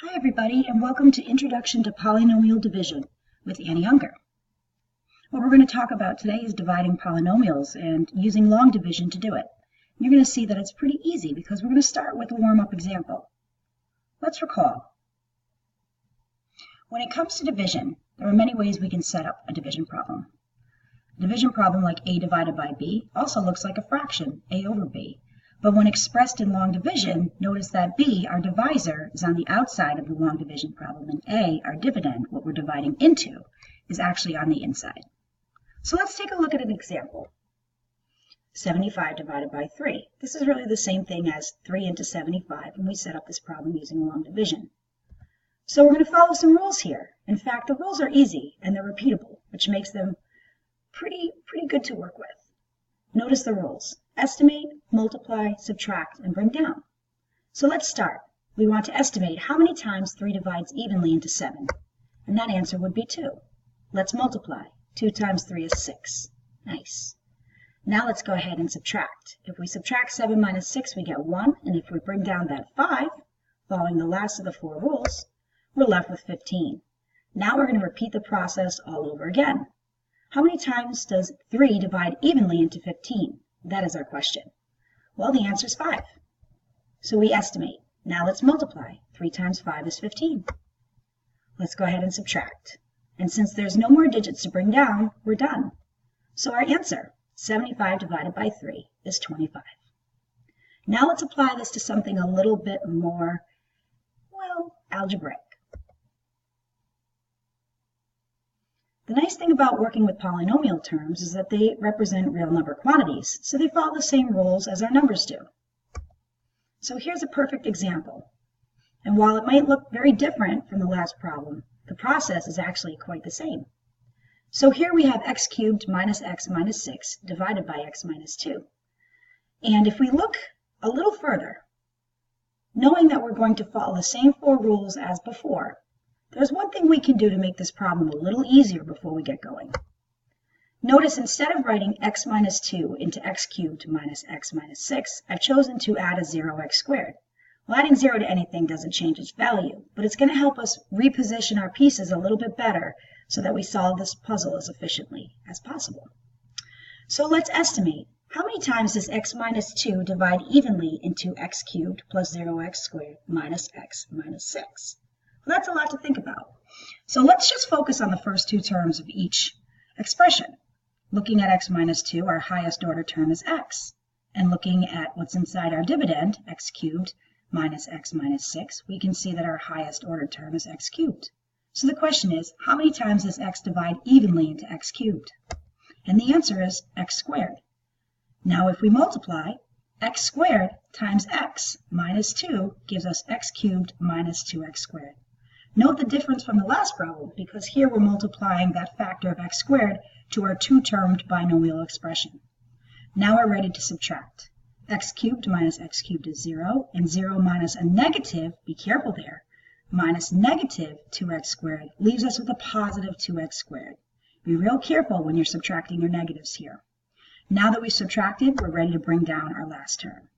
Hi everybody, and welcome to Introduction to Polynomial Division with Annie Unger. What we're going to talk about today is dividing polynomials and using long division to do it. You're going to see that it's pretty easy because we're going to start with a warm-up example. Let's recall. When it comes to division, there are many ways we can set up a division problem. A division problem like a divided by b also looks like a fraction, a over b. But when expressed in long division, notice that b, our divisor, is on the outside of the long division problem, and a, our dividend, what we're dividing into, is actually on the inside. So let's take a look at an example. 75 divided by 3. This is really the same thing as 3 into 75, and we set up this problem using long division. So we're going to follow some rules here. In fact, the rules are easy, and they're repeatable, which makes them pretty good to work with. Notice the rules. Estimate, multiply, subtract, and bring down. So let's start. We want to estimate how many times 3 divides evenly into 7. And that answer would be 2. Let's multiply. 2 times 3 is 6. Nice. Now let's go ahead and subtract. If we subtract 7 minus 6, we get 1. And if we bring down that 5, following the last of the 4 rules, we're left with 15. Now we're going to repeat the process all over again. How many times does 3 divide evenly into 15? That is our question. Well, the answer is 5. So we estimate. Now let's multiply. 3 times 5 is 15. Let's go ahead and subtract. And since there's no more digits to bring down, we're done. So our answer, 75 divided by 3, is 25. Now let's apply this to something a little bit more, well, algebraic. The nice thing about working with polynomial terms is that they represent real number quantities, so they follow the same rules as our numbers do. So here's a perfect example. And while it might look very different from the last problem, the process is actually quite the same. So here we have x cubed minus x minus 6 divided by x minus 2. And if we look a little further, knowing that we're going to follow the same 4 rules as before, there's one thing we can do to make this problem a little easier before we get going. Notice instead of writing x minus 2 into x cubed minus x minus 6, I've chosen to add a 0x squared. Well, adding 0 to anything doesn't change its value, but it's going to help us reposition our pieces a little bit better so that we solve this puzzle as efficiently as possible. So let's estimate. How many times does x minus 2 divide evenly into x cubed plus 0x squared minus x minus 6? Well, that's a lot to think about. So let's just focus on the first 2 terms of each expression. Looking at x minus 2, our highest order term is x. And looking at what's inside our dividend, x cubed minus x minus 6, we can see that our highest order term is x cubed. So the question is, how many times does x divide evenly into x cubed? And the answer is x squared. Now if we multiply, x squared times x minus 2 gives us x cubed minus 2x squared. Note the difference from the last problem, because here we're multiplying that factor of x squared to our 2-termed binomial expression. Now we're ready to subtract. X cubed minus x cubed is 0, and 0 minus a negative, be careful there, minus negative 2x squared leaves us with a positive 2x squared. Be real careful when you're subtracting your negatives here. Now that we've subtracted, we're ready to bring down our last term.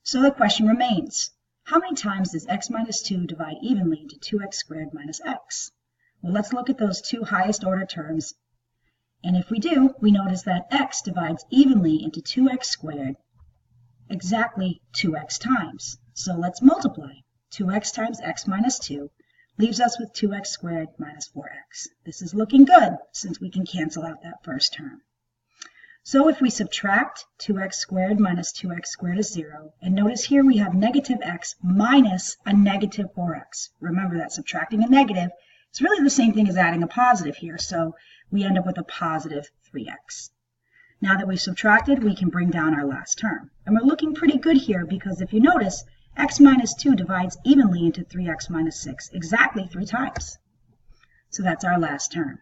So the question remains, how many times does x minus 2 divide evenly into 2x squared minus x? Well, let's look at those 2 highest order terms. And if we do, we notice that x divides evenly into 2x squared exactly 2x times. So let's multiply. 2x times x minus 2 leaves us with 2x squared minus 4x. This is looking good since we can cancel out that first term. So if we subtract 2x squared minus 2x squared is 0, and notice here we have negative x minus a negative 4x. Remember that subtracting a negative is really the same thing as adding a positive here, so we end up with a positive 3x. Now that we've subtracted, we can bring down our last term. And we're looking pretty good here because if you notice, x minus 2 divides evenly into 3x minus 6 exactly 3 times. So that's our last term.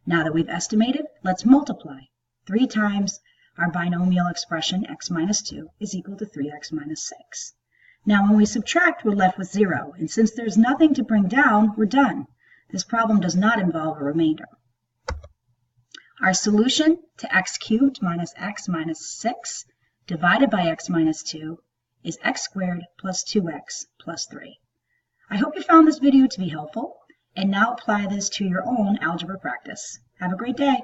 Now that we've estimated, let's multiply. 3 times our binomial expression x minus 2 is equal to 3x minus 6. Now when we subtract, we're left with 0, and since there's nothing to bring down, we're done. This problem does not involve a remainder. Our solution to x cubed minus x minus 6 divided by x minus 2 is x squared plus 2x plus 3. I hope you found this video to be helpful, and now apply this to your own algebra practice. Have a great day.